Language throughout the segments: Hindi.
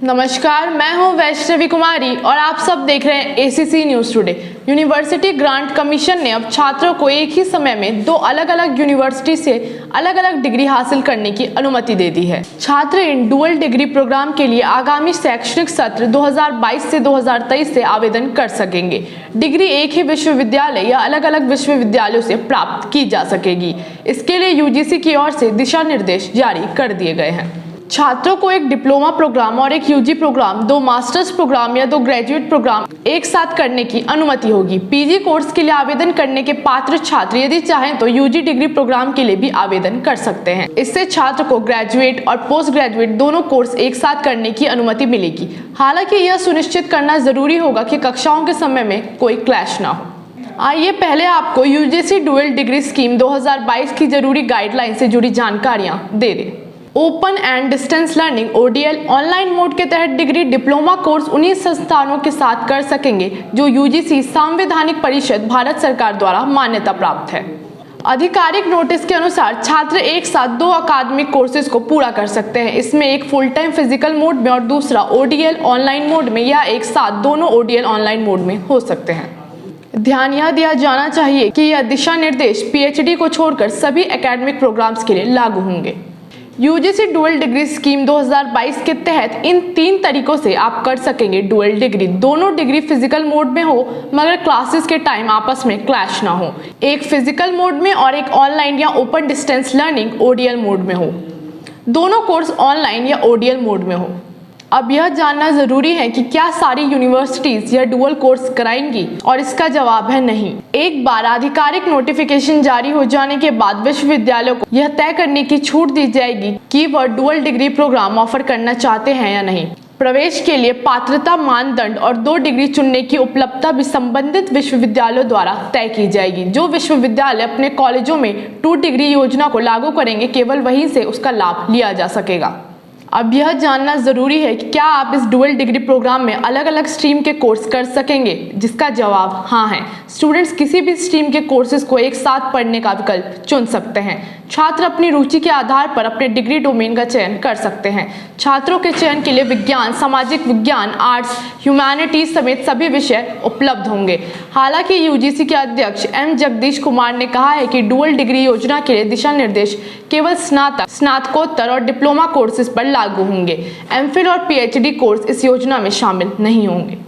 नमस्कार, मैं हूं वैष्णवी कुमारी और आप सब देख रहे हैं ACC news today. University grant commission ने अब छात्रों को एक ही समय में दो अलग अलग यूनिवर्सिटी से अलग अलग डिग्री हासिल करने की अनुमति दे दी है। छात्र इन डुअल डिग्री प्रोग्राम के लिए आगामी शैक्षणिक सत्र 2022 से 2023 से आवेदन कर सकेंगे। डिग्री एक ही विश्वविद्यालय या अलग अलग विश्वविद्यालयों से प्राप्त की जा सकेगी। इसके लिए यूजीसी की ओर से दिशा निर्देश जारी कर दिए गए हैं। छात्रों को एक डिप्लोमा प्रोग्राम और एक यूजी प्रोग्राम, दो मास्टर्स प्रोग्राम या दो ग्रेजुएट प्रोग्राम एक साथ करने की अनुमति होगी। पीजी कोर्स के लिए आवेदन करने के पात्र छात्र यदि चाहें तो यूजी डिग्री प्रोग्राम के लिए भी आवेदन कर सकते हैं। इससे छात्र को ग्रेजुएट और पोस्ट ग्रेजुएट दोनों कोर्स एक साथ करने की अनुमति मिलेगी। हालांकि यह सुनिश्चित करना जरूरी होगा कि कक्षाओं के समय में कोई क्लैश ना हो। आइए पहले आपको यूजीसी डुअल डिग्री स्कीम 2022 की जरूरी गाइडलाइन से जुड़ी जानकारियां दे दें। Open and distance learning ODL online mode के तहत डिग्री डिप्लोमा कोर्स उन्हीं संस्थानों के साथ कर सकेंगे जो यूजीसी संवैधानिक परिषद भारत सरकार द्वारा मान्यता प्राप्त है। आधिकारिक नोटिस के अनुसार छात्र एक साथ दो अकादमिक कोर्सेज को पूरा कर सकते हैं। इसमें एक फुल टाइम फिजिकल मोड में और दूसरा ओडीएल ऑनलाइन मोड में, या एक साथ दोनों ओडीएल ऑनलाइन मोड में हो सकते हैं। ध्यान यह दिया जाना चाहिए कि यह दिशा निर्देश पीएचडी को छोड़कर सभी एकेडमिक प्रोग्राम्स के लिए लागू होंगे। यूजीसी डुअल डिग्री स्कीम 2022 के तहत इन तीन तरीकों से आप कर सकेंगे डुअल डिग्री। दोनों डिग्री फिजिकल मोड में हो मगर क्लासेस के टाइम आपस में क्लैश ना हो। एक फिजिकल मोड में और एक ऑनलाइन या open distance learning ODL mode में हो। दोनों कोर्स ऑनलाइन या ओडीएल मोड में हो। अब यह जानना जरूरी है कि क्या सारी यूनिवर्सिटीज यह डुअल कोर्स कराएंगी, और इसका जवाब है नहीं। एक बार आधिकारिक नोटिफिकेशन जारी हो जाने के बाद विश्वविद्यालयों को यह तय करने की छूट दी जाएगी कि वह डुअल डिग्री प्रोग्राम ऑफर करना चाहते हैं या नहीं। प्रवेश के लिए पात्रता मानदंड और दो डिग्री चुनने की उपलब्धता भी संबंधित विश्वविद्यालयों द्वारा तय की जाएगी। जो विश्वविद्यालय अपने कॉलेजों में 2 डिग्री योजना को लागू करेंगे केवल वहीं से उसका लाभ लिया जा सकेगा। अब यह जानना जरूरी है कि क्या आप इस डुअल डिग्री प्रोग्राम में अलग अलग स्ट्रीम के कोर्स कर सकेंगे, जिसका जवाब हाँ है। स्टूडेंट्स किसी भी स्ट्रीम के कोर्सेज को एक साथ पढ़ने का विकल्प चुन सकते हैं। छात्र अपनी रुचि के आधार पर अपने डिग्री डोमेन का चयन कर सकते हैं। छात्रों के चयन के लिए विज्ञान, सामाजिक विज्ञान, आर्ट्स, ह्यूमैनिटीज समेत सभी विषय उपलब्ध होंगे। हालांकि यूजीसी के अध्यक्ष एम जगदीश कुमार ने कहा है कि डुअल डिग्री योजना के लिए दिशा निर्देश केवल स्नातक, स्नातकोत्तर और डिप्लोमा कोर्सेज पर लागू होंगे। एमफिल और पीएचडी कोर्स इस योजना में शामिल नहीं होंगे।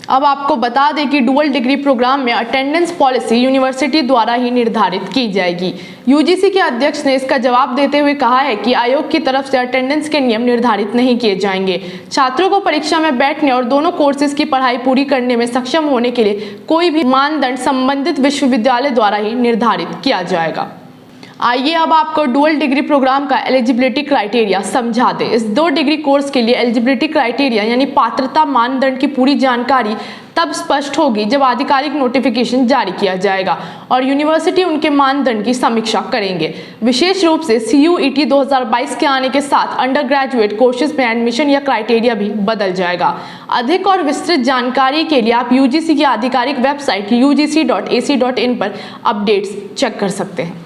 अब आपको बता दें कि डुअल डिग्री प्रोग्राम में अटेंडेंस पॉलिसी यूनिवर्सिटी द्वारा ही निर्धारित की जाएगी। यूजीसी के अध्यक्ष ने इसका जवाब देते हुए कहा है कि आयोग की तरफ से अटेंडेंस के नियम निर्धारित नहीं किए जाएंगे। छात्रों को परीक्षा में बैठने और दोनों कोर्सेज की पढ़ाई पूरी करने में सक्षम होने के लिए कोई भी मानदंड संबंधित विश्वविद्यालय द्वारा ही निर्धारित किया जाएगा। आइए अब आपको डुअल डिग्री प्रोग्राम का एलिजिबिलिटी क्राइटेरिया समझा दें। इस 2 डिग्री कोर्स के लिए एलिजिबिलिटी क्राइटेरिया यानी पात्रता मानदंड की पूरी जानकारी तब स्पष्ट होगी जब आधिकारिक नोटिफिकेशन जारी किया जाएगा और यूनिवर्सिटी उनके मानदंड की समीक्षा करेंगे। विशेष रूप से CUET 2022 के आने के साथ अंडर ग्रेजुएट कोर्सेज में एडमिशन या क्राइटेरिया भी बदल जाएगा। अधिक और विस्तृत जानकारी के लिए आप यूजीसी की आधिकारिक वेबसाइट ugc.ac.in पर अपडेट्स चेक कर सकते हैं।